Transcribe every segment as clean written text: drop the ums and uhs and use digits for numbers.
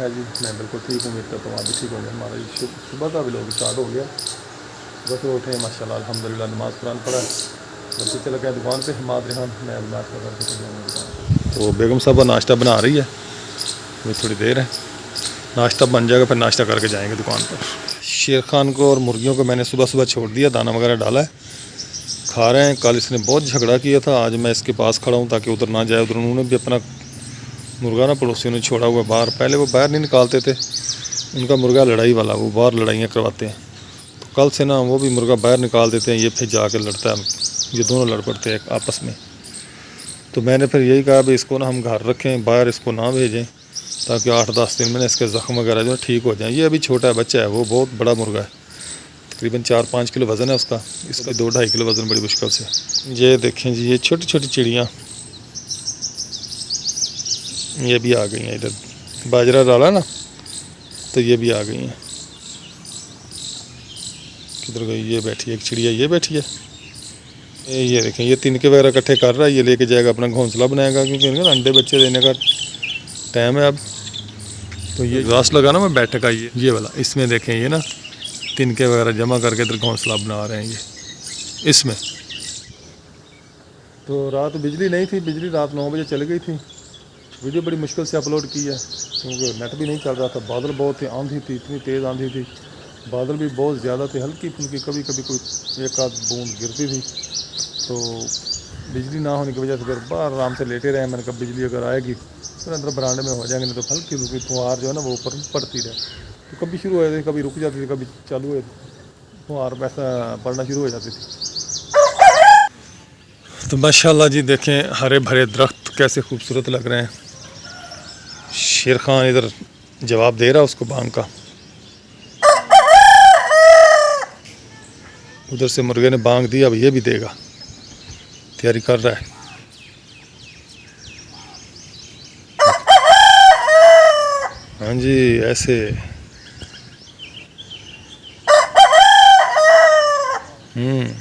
है जी, मैं बिल्कुल ठीक हूँ। उम्मीद करता हूँ आप भी ठीक होंगे। हमारा सुबह का भी लोग स्टार्ट हो गया। सुबह से उठे माशाल्लाह अल्हम्दुलिल्लाह, नमाज़ कुरान पढ़ा, बच्चे चले गए दुकान पे। हिमाद रेहान मैं अब नाश्ता करके चले जाऊँगा दुकान पर। तो बेगम साहबा नाश्ता बना रही है, अभी थोड़ी देर है, नाश्ता बन जाएगा फिर नाश्ता करके जाएंगे दुकान पर। शेर खान को और मुर्गियों को मैंने सुबह सुबह छोड़ दिया, दाना वगैरह डाला है, खा रहे हैं। कल इसने बहुत झगड़ा किया था, आज मैं इसके पास खड़ा हूँ ताकि उधर ना जाए। उधर उन्होंने भी अपना मुर्गा ना पड़ोसियों ने छोड़ा हुआ बाहर, पहले वो बाहर नहीं निकालते थे, उनका मुर्गा लड़ाई वाला, वो बाहर लड़ाइयाँ करवाते हैं। तो कल से ना वो भी मुर्गा बाहर निकाल देते हैं, ये फिर जाके लड़ता है, ये दोनों लड़ पड़ते हैं आपस में। तो मैंने फिर यही कहा भाई इसको ना हम घर रखें, बाहर इसको ना भेजें, ताकि 8-10 दिन में इसके ज़ख्म वगैरह जो ठीक हो जाएँ। ये अभी छोटा है, बच्चा है, वो बहुत बड़ा मुर्गा है, तकरीबन 4-5 किलो वज़न है उसका, इसका 2-2.5 किलो वज़न बड़ी मुश्किल से। ये देखें जी, ये छोटी छोटी चिड़ियाँ ये भी आ गई हैं इधर, बाजरा डाला ना तो ये भी आ गई हैं। किधर गई? ये बैठी है एक चिड़िया, ये बैठी है, ये देखें, ये तिनके वगैरह इकट्ठे कर रहा है, ये लेके जाएगा, अपना घोंसला बनाएगा, क्योंकि इनका अंडे बच्चे देने का टाइम है अब। तो ये घास लगा ना मैं बैठे का, ये वाला, इसमें देखें ये ना तिनके वगैरह जमा करके इधर घोंसला बना रहे हैं ये इसमें। तो रात बिजली नहीं थी, बिजली रात 9 बजे चली गई थी। वीडियो बड़ी मुश्किल से अपलोड की है क्योंकि नेट भी नहीं चल रहा था, बादल बहुत थे, आंधी थी, इतनी तेज़ आंधी थी, बादल भी बहुत ज़्यादा थे, हल्की फुल्की कभी कभी कोई एक आध बूंद गिरती थी। तो बिजली ना होने की वजह से फिर बाहर आराम से लेटे रहे। मैंने कहा बिजली अगर आएगी फिर अंदर बरांडे में हो जाएंगे, नहीं तो हल्की फुल्की फुहार जो है ना वो ऊपर पड़ती रहे। तो कभी शुरू हो जाती थी, कभी रुक जाती थी, कभी चालू हो जाती, फुहार वैसा पड़ना शुरू हो जाती थी। तो माशाल्लाह जी देखें हरे भरे दरख्त कैसे खूबसूरत लग रहे हैं। शेर खान इधर जवाब दे रहा है उसको बांग का, उधर से मुर्गे ने बांग दिया, अब ये भी देगा, तैयारी कर रहा है। हाँ जी ऐसे।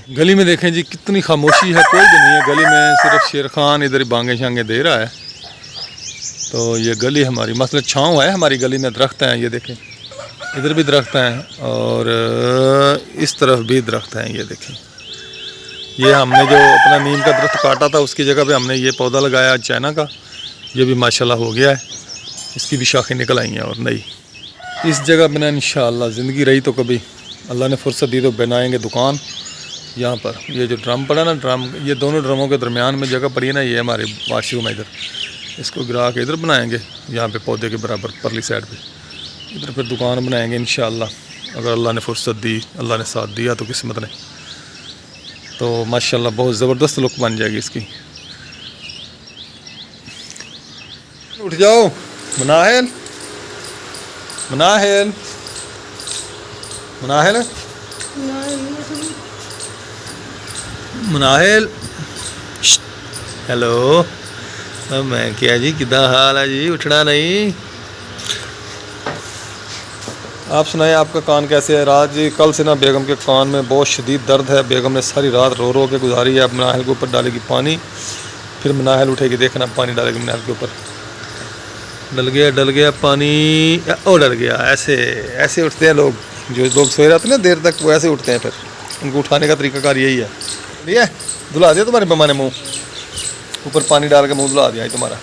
गली में देखें जी कितनी खामोशी है, कोई भी नहीं है गली में, सिर्फ शेर खान इधर बांगे शांगे दे रहा है। तो ये गली हमारी मसलन छाँव है, हमारी गली में दरख्त हैं, ये देखें इधर भी दरख्त हैं और इस तरफ भी दरख्त हैं, ये देखें। ये हमने जो अपना नीम का दरख्त काटा था उसकी जगह पे हमने ये पौधा लगाया चाइना का, ये भी माशाल्लाह हो गया है, इसकी भी शाखें निकल आई हैं और नई। इस जगह पे ना इंशाअल्लाह ज़िंदगी रही तो कभी अल्लाह ने फुर्सत दी तो बनाएंगे दुकान यहाँ पर। ये जो ड्रम पड़ा ना, ड्रम, ये दोनों ड्रमों के दरमियान में जगह पड़ी है ना, ये हमारे वाशरूम है, इधर इसको गिरा के इधर बनाएंगे, यहाँ पे पौधे के बराबर परली साइड पे, इधर फिर दुकान बनाएंगे इंशाअल्लाह। अगर अल्लाह ने फुर्सत दी, अल्लाह ने साथ दिया तो किस्मत ने, तो माशाअल्लाह बहुत ज़बरदस्त लुक बन जाएगी इसकी। उठ जाओ मनाहिल, मनाहिल, मनाहिल, मनाहिल, हेलो। अब मैं क्या जी, किदा हाल है जी, उठना नहीं? आप सुनाए आपका कान कैसे है? रात जी कल से ना बेगम के कान में बहुत शदीद दर्द है, बेगम ने सारी रात रो रो के गुजारी है। अब मनाहिल के ऊपर डालेगी पानी, फिर मनाहिल उठेगी, देखना पानी डालेगी मनाहिल के ऊपर। डल गया पानी, ओ डल गया। ऐसे ऐसे उठते हैं लोग, जो लोग सोए रहते हैं ना देर तक, वो ऐसे उठते हैं, फिर उनको उठाने का तरीकाकार यही है। ठीक है, धुला दिया तुम्हारे मम्मा ने मुँह, ऊपर पानी डाल के मुँह धुला दिया तुम्हारा।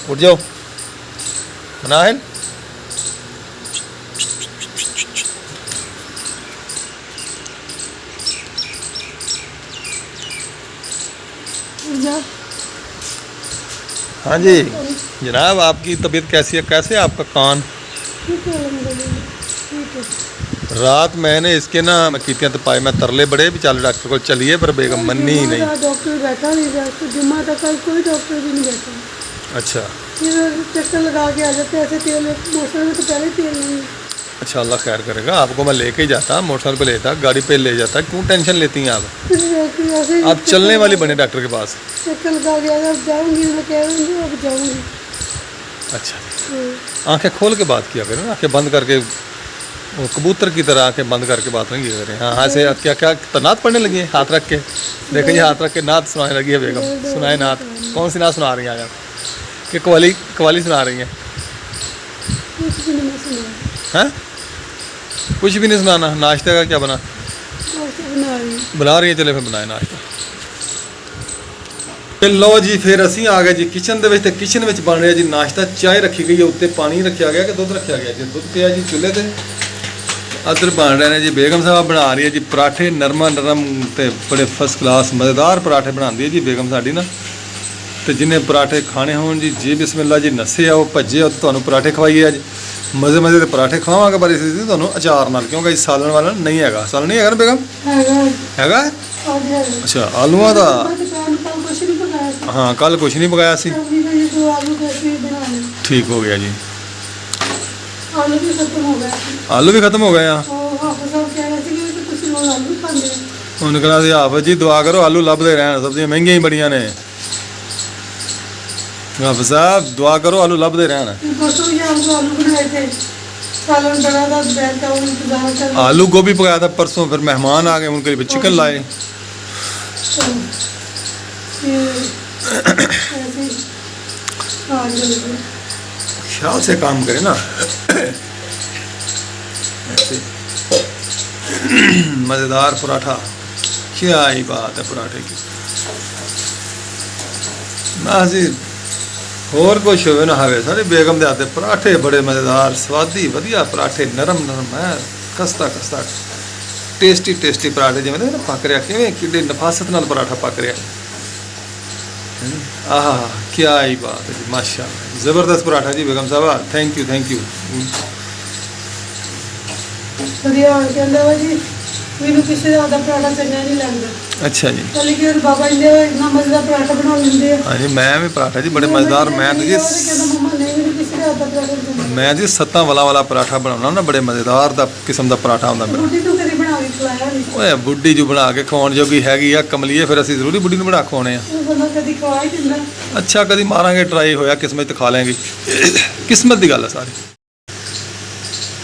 उठ जाओ मनाहिल। हाँ जी जनाब, आपकी तबीयत कैसी है? कैसे है आपका कान? रात मैंने इसके ना मकीतियाँ तो पाए, मैं तरले बड़े भी चल डॉक्टर को चलिए, पर बेगम मन्नी ही नहीं। डॉक्टर बैठा नहीं था, जुम्मा तक कोई डॉक्टर भी नहीं बैठा। अच्छा, चक्कर लगा के आ जाते ऐसे, तेल मोटरसाइकिल में तो पहले तेल नहीं। अच्छा अल्लाह खैर करेगा, आपको मैं लेके ही जाता, मोटरसाइकिल पे लेता, गाड़ी पे ले जाता, क्यों टेंशन लेती हैं आप? आप चलने वाली बने डॉक्टर के पास। चक्कर लगा के अब जाऊँगी, मैं कह रही हूँ अब जाऊँगी। अच्छा, आंखें खोल के बात किया करें, आंखें बंद करके, वो कबूतर की तरह आंखें बंद करके बात नहीं किया करें। हाँ ऐसे क्या क्या तनात पढ़ने लगी है? हाथ रख के देखिए, हाथ रख के नात सुनाने लगी है बेगम। सुनाए नात, कौन सी नात सुना रही हैं आज आप? कि कवाली सुना रही हैं? कुछ भी नहीं मैं सुना। हैं? कुछ भी नहीं सुनाना। नाश्ते का क्या बना? नाश्ता बना रही हूँ। बना रही है, चले फिर बनाए नाश्ता। ਤੇ ਲਓ ਜੀ ਫਿਰ ਅਸੀਂ ਆ ਗਏ ਜੀ ਕਿਚਨ ਦੇ ਵਿੱਚ ਤੇ ਕਿਚਨ ਵਿੱਚ ਬਣ ਰਿਹਾ ਜੀ ਨਾਸ਼ਤਾ। ਚਾਹ ਰੱਖੀ ਗਈ ਹੈ, ਉੱਤੇ ਪਾਣੀ ਰੱਖਿਆ ਗਿਆ ਕਿ ਦੁੱਧ ਰੱਖਿਆ ਗਿਆ ਜੀ? ਦੁੱਧ ਪਿਆ ਜੀ ਚੁੱਲ੍ਹੇ ਤੇ। ਇੱਧਰ ਬਣ ਰਹੇ ਨੇ ਜੀ, ਬੇਗਮ ਸਾਹਿਬ ਬਣਾ ਰਹੀ ਹੈ ਜੀ ਪਰਾਠੇ, ਨਰਮ ਤੇ ਬੜੇ ਫਸਟ ਕਲਾਸ ਮਜ਼ੇਦਾਰ ਪਰਾਠੇ ਬਣਾਉਂਦੀ ਹੈ ਜੀ ਬੇਗਮ ਸਾਡੀ ਨਾ। ਤੇ ਜਿਹਨੇ ਪਰਾਠੇ ਖਾਣੇ ਹੋਣ ਜੀ ਬਿਸਮਿਲ੍ਲਾ ਜੀ, ਨੱਸੇ ਆਓ ਭੱਜੇ ਆਓ, ਤੁਹਾਨੂੰ ਪਰਾਠੇ ਖਵਾਈਏ ਅੱਜ। ਮਜ਼ੇ ਦੇ ਪਰਾਠੇ ਖਵਾਵਾਂਗੇ, ਪਰ ਇਸ ਦੀ ਤੁਹਾਨੂੰ ਅਚਾਰ ਨਾਲ, ਕਿਉਂਕਿ ਅੱਜ ਸਾਲਣ ਵਾਲਾ ਨਹੀਂ ਹੈਗਾ। ਸਾਲਣ ਨਹੀਂ ਹੈਗਾ ਨਾ ਬੇਗਮ? ਹੈਗਾ। ਅੱਛਾ, ਆਲੂਆਂ ਦਾ। ਹਾਂ, ਕੱਲ ਕੁਛ ਨਹੀਂ ਪਕਾਇਆ ਸੀ। ਠੀਕ ਹੋ ਗਿਆ ਜੀ। ਆਲੂ ਵੀ ਖਤਮ ਹੋ ਗਏ ਆ। ਉਹਨੇ ਕਹਿਣਾ ਸੀ ਹਾਫਿਜ਼ ਜੀ ਦੁਆ ਕਰੋ ਆਲੂ ਲੱਭਦੇ ਰਹਿਣ, ਸਬਜ਼ੀਆਂ ਮਹਿੰਗੀਆਂ ਹੀ ਬੜੀਆਂ ਨੇ। ਹਾਫਿਜ਼ ਸਾਹਿਬ ਦੁਆ ਕਰੋ ਆਲੂ ਲੱਭਦੇ ਰਹਿਣ। आलू गोभी पकाया था परसों, फिर मेहमान आ गए, उनके लिए चिकन लाए। ख्याल से काम करें ना। मज़ेदार पराठा, क्या ही बात है पराठे की। नाज़िर ਹੋਰ ਕੁਛ ਹੋਵੇ ਨਾ ਹੋਵੇ, ਸਾਡੇ ਬੇਗਮ ਦੇ ਹੱਥ ਦੇ ਪਰਾਠੇ ਬੜੇ ਮਜ਼ੇਦਾਰ, ਸਵਾਦੀ, ਵਧੀਆ ਪਰਾਠੇ, ਨਰਮ ਹੈ, ਖਸਤਾ ਟੇਸਟੀ ਪਰਾਠੇ, ਜਿਵੇਂ ਨਾ ਪੱਕ ਰਿਹਾ, ਕਿਵੇਂ ਕਿੱਡੇ ਨਫਾਸਤ ਨਾਲ ਪਰਾਠਾ ਪੱਕ ਰਿਹਾ। ਆਹਾ ਕੀ ਹੀ ਬਾਤ ਹੈ ਜੀ, ਮਾਸ਼ਾਅੱਲਾ, ਜ਼ਬਰਦਸਤ ਪਰਾਠਾ ਜੀ ਬੇਗਮ ਸਾਹਿਬਾ, ਥੈਂਕ ਯੂ। ਮੈਨੂੰ ਕਿਸੇ ਦਾ ਪਰਾਠਾ ਚੰਗਾ ਨਹੀਂ ਲੱਗਦਾ। ਅੱਛਾ ਜੀ। ਲੇਕਿਨ ਬਾਬਾ ਜੀ ਇੰਨਾ ਮਜ਼ੇਦਾਰ ਪਰਾਠਾ ਬਣਾ ਲੈਂਦੇ ਆ। ਹਾਂਜੀ, ਮੈਂ ਵੀ ਪਰਾਠਾ ਜੀ ਬੜੇ ਮਜ਼ੇਦਾਰ। ਮੈਂ ਜੀ 7 ਵਾਲਾ ਪਰਾਠਾ ਬਣਾਉਣਾ ਨਾ, ਬੜੇ ਮਜ਼ੇਦਾਰ ਦਾ ਕਿਸਮ ਦਾ ਪਰਾਠਾ ਹੁੰਦਾ ਮੇਰਾ। ਬੁੱਢੀ ਤੋਂ ਕਦੀ ਬਣਾ ਕੇ ਖਵਾਇਆ ਨਹੀਂ। ਓਏ ਬੁੱਢੀ ਜੋ ਬਣਾ ਕੇ ਖਵਾਉਣ ਜੋਗੀ ਹੈਗੀ ਆ ਕਮਲੀਏ, ਫਿਰ ਅਸੀਂ ਜ਼ਰੂਰੀ ਬੁੱਢੀ ਨੂੰ ਬਣਾ ਖਵਾਉਣੇ ਆ। ਉਹ ਬੰਦਾ ਕਦੀ ਖਵਾ ਹੀ ਦਿੰਦਾ। ਅੱਛਾ, ਕਦੀ ਮਾਰਾਂਗੇ ਟਰਾਈ, ਹੋਇਆ ਕਿਸਮਤ ਤੇ ਖਾ ਲੈਂਗੇ। ਕਿਸਮਤ ਦੀ ਗੱਲ ਹੈ ਸਾਰੀ।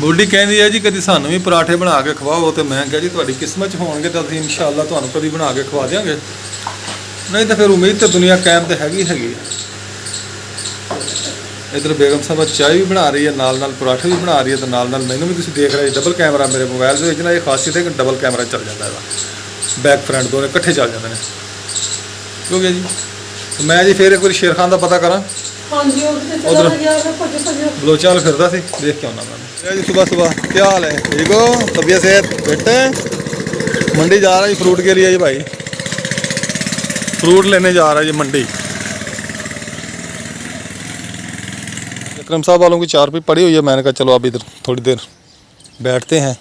ਬੁੱਢੀ ਕਹਿੰਦੀ ਹੈ ਜੀ ਕਦੀ ਸਾਨੂੰ ਵੀ ਪਰਾਠੇ ਬਣਾ ਕੇ ਖਵਾਓ, ਤੇ ਮੈਂ ਕਿਹਾ ਜੀ ਤੁਹਾਡੀ ਕਿਸਮਤ 'ਚ ਹੋਣਗੇ ਤਾਂ ਅਸੀਂ ਇਨਸ਼ਾਅੱਲਾ ਤੁਹਾਨੂੰ ਕਦੀ ਬਣਾ ਕੇ ਖਵਾ ਦਿਆਂਗੇ, ਨਹੀਂ ਤਾਂ ਫਿਰ ਉਮੀਦ ਤੇ ਦੁਨੀਆ ਕਾਇਮ ਤੇ ਹੈਗੀ ਹੈ। ਇੱਧਰ ਬੇਗਮ ਸਾਹਿਬਾ ਚਾਹ ਵੀ ਬਣਾ ਰਹੀ ਹੈ, ਨਾਲ ਪਰਾਠੇ ਵੀ ਬਣਾ ਰਹੀ ਹੈ, ਤੇ ਨਾਲ ਮੈਨੂੰ ਵੀ ਤੁਸੀਂ ਦੇਖ ਰਹੇ ਡਬਲ ਕੈਮਰਾ ਮੇਰੇ ਮੋਬਾਈਲ ਦੇ ਵਿੱਚ ਨਾ। ਇਹ ਖਾਸੀਅਤ ਹੈ ਕਿ ਡਬਲ ਕੈਮਰਾ ਚੱਲ ਜਾਂਦਾ ਇਹਦਾ, ਬੈਕ ਫਰੰਟ ਦੋਨੇ ਇਕੱਠੇ ਚੱਲ ਜਾਂਦੇ ਨੇ। ਕਿਉਂ ਗਿਆ ਜੀ? ਮੈਂ ਜੀ ਫਿਰ ਇੱਕ ਵਾਰੀ ਸ਼ੇਰ ਖਾਨ ਦਾ ਪਤਾ ਕਰਾਂ। ਹਾਂਜੀ, ਉਧਰ ਬਲੋਚਾਲ ਫਿਰਦਾ ਸੀ, ਦੇਖ ਕੇ ਆਉਣਾ मैं जी। सुबह क्या हाल है? ठीक हो? तबीयत सेहत? बेटे मंडी जा रहा है जी फ्रूट के लिए जी भाई, फ्रूट लेने जा रहा है जी मंडी। विक्रम साहब वालों की चारपाई पड़ी हुई है, मैंने कहा चलो अब इधर थोड़ी देर बैठते हैं।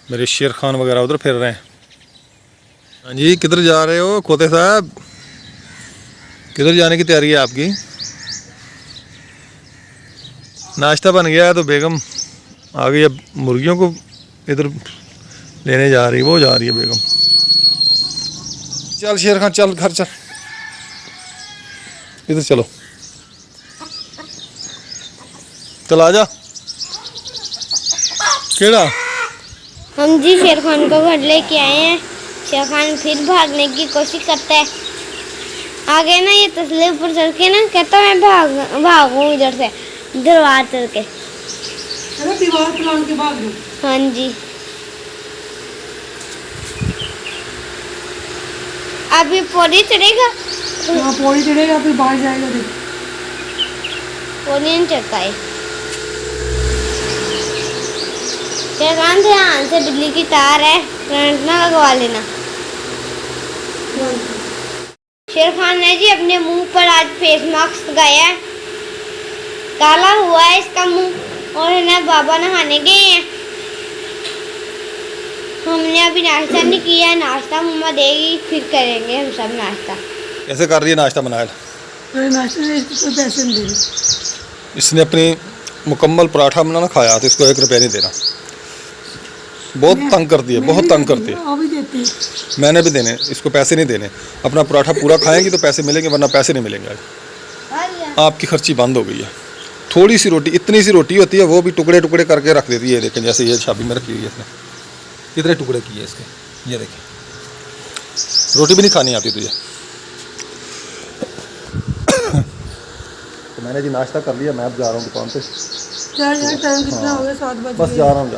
मेरे शेर खान वगैरह उधर फिर रहे हैं। हाँ जी, किधर जा रहे हो खोते साहब? किधर जाने की तैयारी है आपकी? नाश्ता बन गया है तो बेगम आ गई, अब मुर्गियों को इधर लेने जा रही है, वो जा रही है बेगम। चल शेर खान चल घर चल, इधर चलो, चल आजा। केड़ा? हम जी शेर खान को घर लेके आए हैं। शेर खान फिर भागने की कोशिश करता है। आगे ना ये तसले ऊपर चढ़ के ना कहता मैं भागूं इधर से, दरवार चढ़ के। दीवार फलान के भाग गए। हाँ जी, अभी पौड़ी चढ़ेगा। हाँ, पौड़ी चढ़ेगा फिर बाहर जाएगा। पौड़ी नहीं चढ़ता है। शेरखान ध्यान से, बिजली की तार है, करंट ना लगवा लेना। शेर खान ने जी अपने मुंह पर आज फेस मास्क लगाया है, काला हुआ है इसका मुंह, और है ना बाबा नहाने गए हैं। हमने अभी नाश्ता नहीं किया है, नाश्ता मम्मा देगी फिर करेंगे हम सब नाश्ता। कैसे कर रही है नाश्ता बनाया? नाश्ते में इसको कोई पैसे नहीं देने। इसने अपनी मुकम्मल पराठा बनाना खाया तो इसको 1 रुपया नहीं देना। बहुत तंग करती है, बहुत तंग करती है। भी देती है। मैंने भी देने, इसको पैसे नहीं देने। अपना पराठा पूरा खाएंगी तो पैसे मिलेंगे, वरना पैसे नहीं मिलेंगे। आज आपकी खर्ची बंद हो गई है। थोड़ी सी रोटी, इतनी सी रोटी होती है, वो भी टुकड़े टुकड़े करके रख देती है। देखें जैसे ये छाबी में रखी हुई है इसने, कितने टुकड़े किए इसके, ये देखें। रोटी भी नहीं खानी आती तुझे। मैंने जी नाश्ता कर लिया, मैं अब जा रहा हूँ दुकान पे। क्या यार टाइम कितना हो गया, 7 बज बस गए। जा रहा हूँ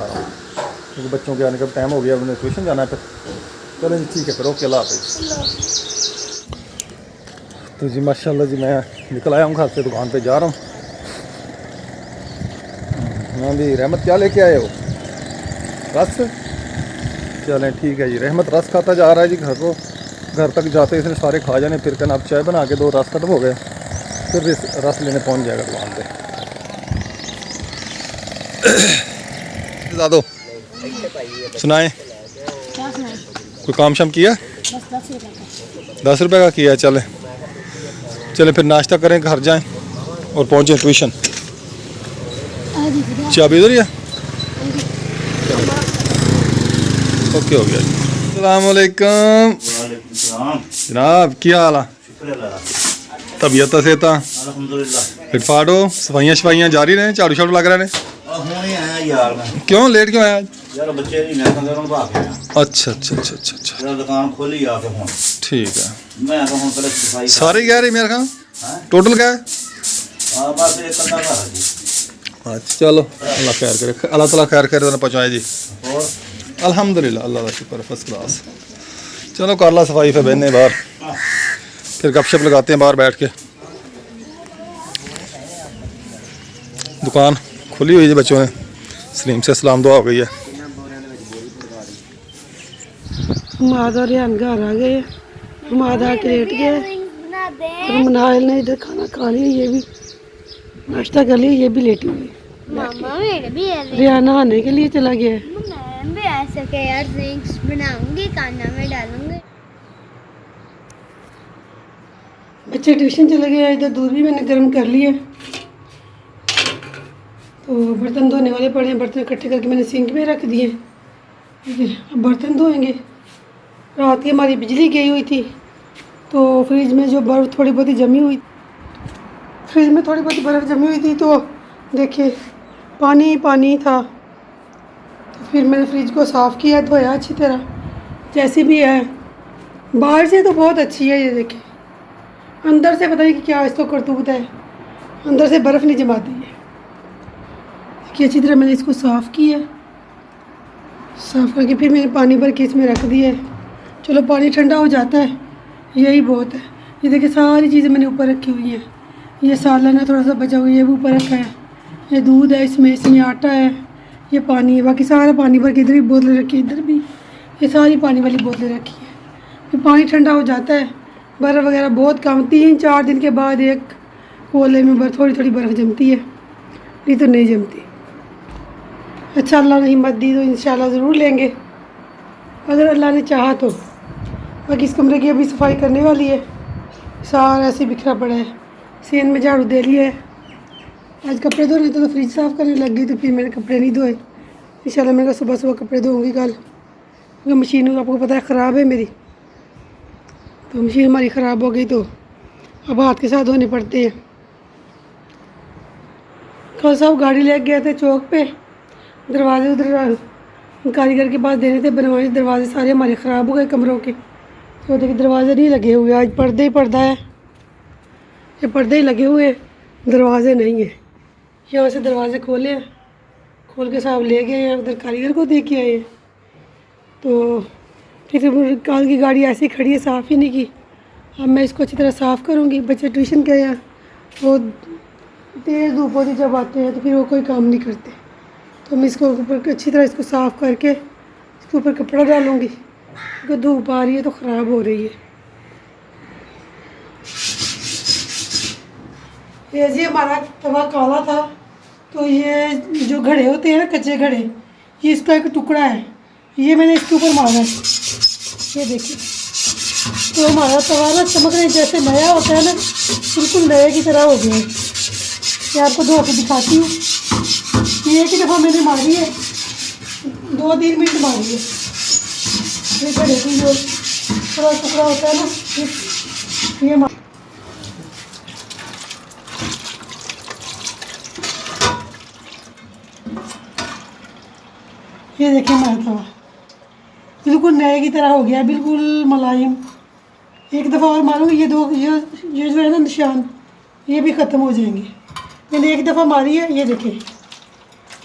क्योंकि बच्चों के आने का टाइम हो गया, उन्हें ट्यूशन जाना है फिर। चलो जी ठीक है फिर, ओके अल्लाह हाफिज़। तो जी माशाल्लाह जी मैं निकल आया हूँ घर से, दुकान पे जा रहा हूँ। हाँ जी रहमत क्या लेके आए हो? रस? चलें ठीक है जी। रहमत रस खाता जा रहा है जी घर को, घर तक जाते इसने सारे खा जाने, फिर कहना अब चाय बना के दो, रस खत्म हो गए, फिर रस लेने पहुँच जाएगा दुकान पे। दादो सुनाए कोई काम शाम किया? 10 रुपये का किया। चले चले फिर नाश्ता करें, घर जाएं और पहुँचें ट्यूशन। चाबी इधर ही है? ओके हो गया जी। अस्सलाम वालेकुम जनाब, क्या हाल है? तबीयत से फिटफाट हो? सफाइयाँ शफाइयाँ जारी रहे, झाड़ू शाड़ू लग रहे हैं? यार मैं क्यों लेट क्यों आया? यार बच्चे नहीं मैं कंदर में भाग गया। अच्छा अच्छा अच्छा अच्छा अच्छा यार दुकान खोली आके हुन ठीक है। मैं तो हुन पहले सफाई सारे कह रहे मेरे खान हां टोटल क्या है? बस एक कंधा घर है जी। अच्छा चलो अल्लाह खैर करे, अल्लाह ताला खैर करे तो पहुँचाए जी। और अल्हम्दुलिल्लाह, अल्लाह का शुक्र है, फर्स्ट क्लास। चलो कर ला सफाई, फिर बहने बाहर, फिर गपशप लगाते हैं बाहर बैठ के। दुकान खुली हुई है बच्चों ने, सलीम से सलाम दुआ हो गई है। हमाद और रेहान घर आ गए। हमाद आके लेट गए और मनाइल ने इधर खाना खा लिया, ये भी नाश्ता कर लिया, ये भी लेटी हुई। मामा मेरे भी है। रेहान नहाने के लिए चला गया है। मैं भी ऐसे के यार ड्रिंक्स बनाऊंगी, खाना में डालूंगी। बच्चे ट्यूशन चले गए, इधर दूध भी मैंने गर्म कर लिया। तो बर्तन धोने वाले पड़े हैं, बर्तन इकट्ठे करके मैंने सिंक में रख दिए। ठीक है, अब बर्तन धोएंगे। रात की हमारी बिजली गई हुई थी, तो फ्रिज में जो बर्फ़ थोड़ी बहुत जमी हुई, फ्रिज में थोड़ी बहुत बर्फ़ जमी हुई थी, तो देखिए पानी पानी था। तो फिर मैंने फ्रिज को साफ़ किया, धोया अच्छी तरह, जैसी भी है। बाहर से तो बहुत अच्छी है, ये देखिए। अंदर से पता नहीं कि क्या इसको करतूत है, अंदर से बर्फ़ नहीं जमाती है। देखिए अच्छी तरह मैंने इसको साफ़ किया, साफ़ करके फिर मैंने पानी भर के इसमें रख दिया है। चलो पानी ठंडा हो जाता है, यही बहुत है। ये देखिए सारी चीज़ें मैंने ऊपर रखी हुई हैं। ये सालन है थोड़ा सा बचा हुआ है, ये भी ऊपर रखा है। ये दूध है, इसमें आटा है, ये पानी है। बाकी सारा पानी भर के इधर भी बोतलें रखी है, इधर भी ये सारी पानी वाली बोतलें रखी है। फिर पानी ठंडा हो जाता है, बर्फ़ वगैरह बहुत कम, 3-4 दिन के बाद एक कोले में थोड़ी थोड़ी बर्फ़ जमती है, नहीं तो नहीं जमती। अच्छा अल्लाह ने हिम्मत दी तो इंशाल्लाह ज़रूर लेंगे, अगर अल्लाह ने चाहा तो। बाकी इस कमरे की अभी सफाई करने वाली है, सारा ऐसे बिखरा पड़ा है। सीन में झाड़ू दे लिया है। आज कपड़े धोने तो फ्रिज साफ़ करने लग गई, तो फिर मैंने कपड़े नहीं धोए। इंशाल्लाह मैं सुबह सुबह कपड़े धोऊंगी कल, क्योंकि मशीन आपको पता है ख़राब है मेरी। तो मशीन हमारी ख़राब हो गई, तो अब हाथ के साथ धोने पड़ते हैं। कल साहब गाड़ी ले गए थे चौक पे, दरवाजे उधर कारीगर के पास देने थे बनवाने, दरवाजे सारे हमारे ख़राब हो गए कमरों के। तो देखिए दरवाजे नहीं लगे हुए, आज पर्दे ही पर्दा है, ये पर्दे ही लगे हुए, दरवाजे नहीं है। यहाँ से दरवाजे खोले हैं, खोल के साहब ले गए हैं, उधर कारीगर को दे के आए हैं। तो फिर कल की गाड़ी ऐसी खड़ी है, साफ़ ही नहीं की। अब मैं इसको अच्छी तरह साफ़ करूँगी। बच्चे ट्यूशन गए हैं, वो तेज़ धूप होती जब आते हैं तो फिर वो कोई काम नहीं करते। तो मैं इसको ऊपर अच्छी तरह इसको साफ़ करके इसके ऊपर कपड़ा डालूँगी, क्योंकि धूप आ रही है तो ख़राब हो रही है। ये जी हमारा तवा काला था, तो ये जो घड़े होते हैं ना, कच्चे घड़े, ये इसका एक टुकड़ा है, ये मैंने इसके ऊपर मारा है। ये देखिए, तो हमारा तवा ना चमक रही जैसे नया होता है ना, बिल्कुल नए की तरह हो गया है। ये आपको धो के दिखाती हूँ। ये एक ही दफ़ा मैंने मारी है, 2-3 मिनट मारी है। ये घड़े की जो थोड़ा टुकड़ा होता है ना, ये ये देखिए हमारा तवा बिल्कुल नए की तरह हो गया, बिल्कुल मुलायम। एक दफ़ा और मारूंगी, ये जो है ना निशान, ये भी ख़त्म हो जाएंगे। मैंने एक दफ़ा मारी है, ये देखें,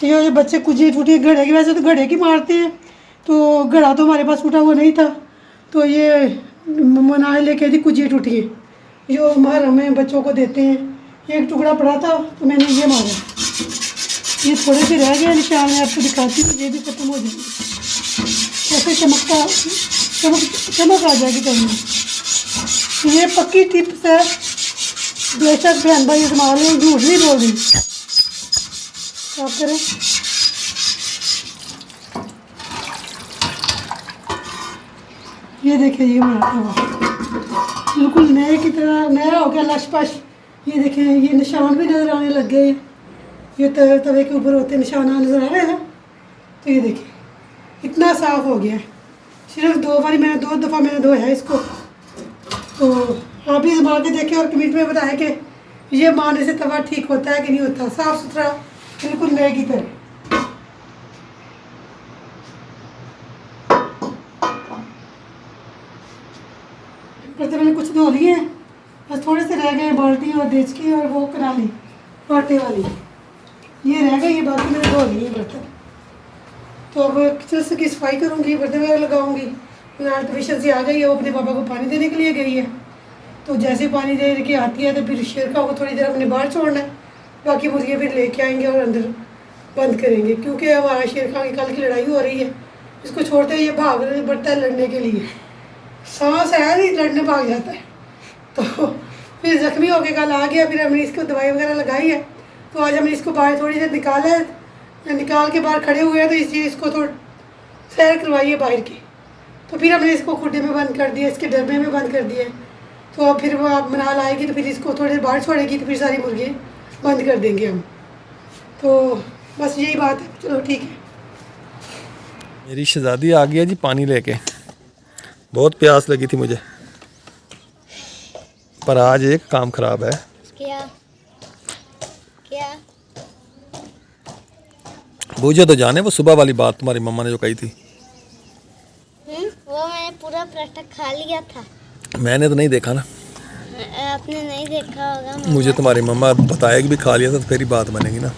ये बच्चे कुछ टूटी घड़े की, वैसे तो घड़े की मारते हैं, तो घड़ा तो हमारे पास टूटा हुआ नहीं था, तो ये मना लेके दी कुछ टूटी है जो हमारे हमें बच्चों को देते हैं। एक टुकड़ा पड़ा था तो मैंने ये मारा, ये थोड़े से रह गए निशान, मैं आपको दिखाती हूँ, ये भी ख़त्म हो जाएंगे। ऐसे चमक आ जाएगी तब। ये पक्की टिप्स है, बेशक बहन भाई इस्तेमाल है, झूठ नहीं बोल रही। साफ करें, ये देखिए ये हमारा तवा बिल्कुल नए की तरह नया हो गया, लश-पश। ये देखें, ये निशान भी नज़र आने लग गए, ये तवे के ऊपर होते निशान नज़र आ रहे हैं ना, तो ये देखिए इतना साफ़ हो गया है। सिर्फ 2 दफ़ा मैंने धोया है इसको। तो आप भी संभाल के देखें और कमेंट में बताएं कि ये मारने से तवा ठीक होता है कि नहीं होता, साफ़ सुथरा बिल्कुल नए की तरह। बर्तन मैंने कुछ धो लिए हैं, बस थोड़े से रह गए, बाल्टी और देचकी और वो कराली आटे वाली, ये रह गई, ये बाकी मैंने धो लिए बर्तन। तो अब किचन से की सफाई करूँगी, बर्तन वगैरह लगाऊँगी। फिलहाल तो ट्यूशन से आ गई है, वो अपने पापा को पानी देने के लिए गई है, तो जैसे पानी दे के आती है तो फिर शेरखा को थोड़ी देर अपने बाहर छोड़ना है, बाकी मुर्गियाँ फिर लेके आएंगे और अंदर बंद करेंगे, क्योंकि हमारा शेरखा की कल की लड़ाई हो रही है। इसको छोड़ते ही ये भाग बढ़ता है लड़ने के लिए, सांस है नहीं, लड़ने भाग जाता है। तो फिर ज़ख्मी होके कल आ गया, फिर हमने इसको दवाई वगैरह लगाई है, तो आज हमने इसको बाहर थोड़ी देर निकाला है, निकाल के बाहर खड़े हुए हैं, तो इसलिए इसको थोड़ा सैर करवाई है बाहर की। तो फिर हमने इसको खुड्डे में बंद कर दिया, इसके डब्बे में बंद कर दिया। तो अब फिर वो आप मनाल आएगी तो फिर इसको थोड़ी देर बाहर छोड़ेगी, तो फिर सारी मुर्गी बंद कर देंगे हम। तो बस यही बात है, चलो ठीक है। मेरी शहजादी आ गया जी पानी लेके, बहुत प्यास लगी थी मुझे, पर आज एक काम ख़राब है। क्या क्या? बूझे तो जाने वो सुबह वाली बात तुम्हारी मम्मा ने जो कही थी। वो मैंने पूरा पराठा खा लिया था। मैंने तो नहीं देखा ना। आपने नहीं देखा होगा। मुझे तुम्हारी मम्मा बताएगी भी खा लिया था तो फिर ही बात बनेगी ना,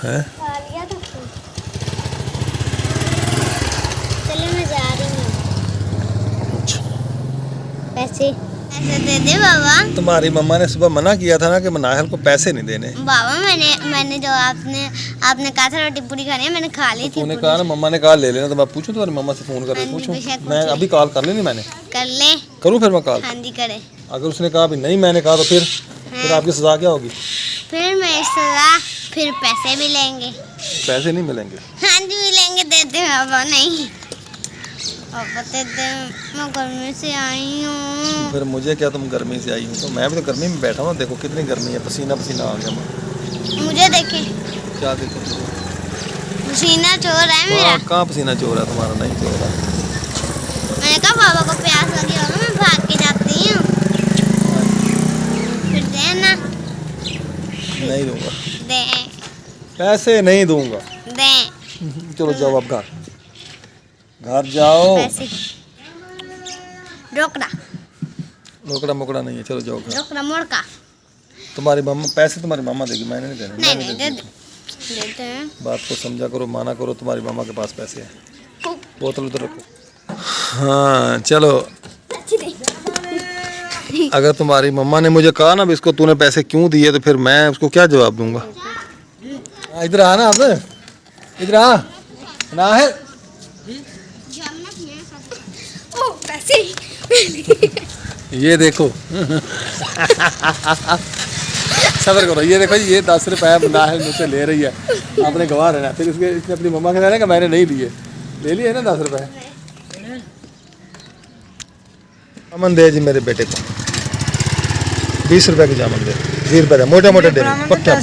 हैं? खा लिया था। चलो मैं जा रही हूँ। पैसे दे दे बाबा। तुम्हारी मम्मा ने सुबह मना किया था ना कि मनाहल को पैसे नहीं देने। बाबा मैंने जो आपने कहा था रोटी पूरी खानी है, मैंने खा ली थी। तूने कहा ना मम्मा ने कहा ले लेना, तो मैं पूछूं तुम्हारी मम्मा से फ़ोन करके पूछूं? मैं अभी कॉल कर लेनी, मैंने कर ले। करूं फिर मैं कॉल? हाँ जी करे। अगर उसने कहा भी नहीं मैंने कहा तो फिर आपकी सज़ा क्या होगी? फिर मैं सज़ा, फिर पैसे भी लेंगे। पैसे नहीं मिलेंगे? हाँ जी मिलेंगे, देते बाबा। नहीं पापा देते, मैं गर्मी से आई हूँ। फिर मुझे क्या, तुम गर्मी से आई हो? तो मैं भी तो गर्मी में बैठा हूँ, देखो कितनी गर्मी है, पसीना पसीना आ गया मैं। मुझे देखे। क्या देखो? पसीना चोर है मेरा। कहाँ पसीना चोर है तुम्हारा? नहीं चोर है। मैंने कहा पापा को प्यास लगी होगी, मैं भाग के जाती हूँ। फिर देना। नहीं दूंगा दे पैसे, नहीं दूंगा। दे। चलो जाओ अब घर जाओ। पैसे रोकड़ा रोकड़ा मोकड़ा नहीं है, चलो जाओ घर। रोकड़ा मोड़का। तुम्हारी मम्मा पैसे तुम्हारी मम्मा देगी, मैंने नहीं देने। नहीं देते हैं। बात को समझा करो, माना करो, तुम्हारी मम्मा के पास पैसे हैं। बोतल उधर रखो। हाँ चलो, अगर तुम्हारी मम्मा ने मुझे कहा ना भी इसको तूने पैसे क्यों दिए, तो फिर मैं उसको क्या जवाब दूंगा? इधर आ ना, अब इधर आ ना है। ओ पैसे। ये देखो सबर करो, ये देखो ये 10 रुपये नाहल मुझसे ले रही है, आपने गवाह रहना। फिर इसने अपनी मम्मा के कहना कि मैंने नहीं दिए, ले लिए ना 10 रुपये। जामन दे जी मेरे बेटे को, 20 रुपये की जामन दे, 20 रुपये मोटे मोटे दे, पक्का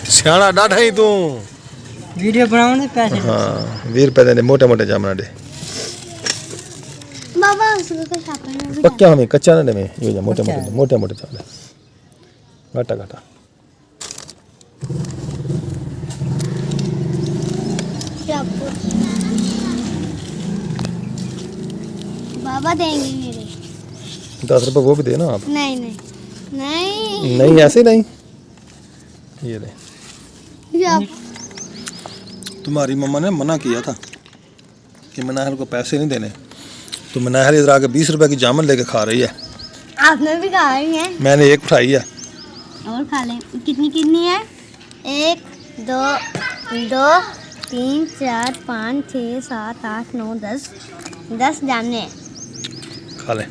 सियाना डाढ़ा ही तू। वीडियो बनाओ पैसे। हाँ 20 रुपये देने, मोटे मोटे जामन दे। बाबा उसको कुछ आपने पक्का हमें कच्चा ना दे, में ये मोटे मोटे मोटे मोटे चावल घाटा घाटा। बाबा देंगे मेरे। 10 रुपये वो भी देना आप। नहीं नहीं नहीं नहीं ऐसे नहीं, ये ले। ये आप तुम्हारी मम्मा ने मना किया था कि मनाहर को पैसे नहीं देने, तो मनाहर इधर आके 20 रुपए की जामुन लेके खा रही है। आपने भी खा रही है मैंने एक उठाई है। और खा लें। कितनी कितनी है? 1 2 2 3 4 5 6 7 8 9 10 10 जाने हैं। खा लें।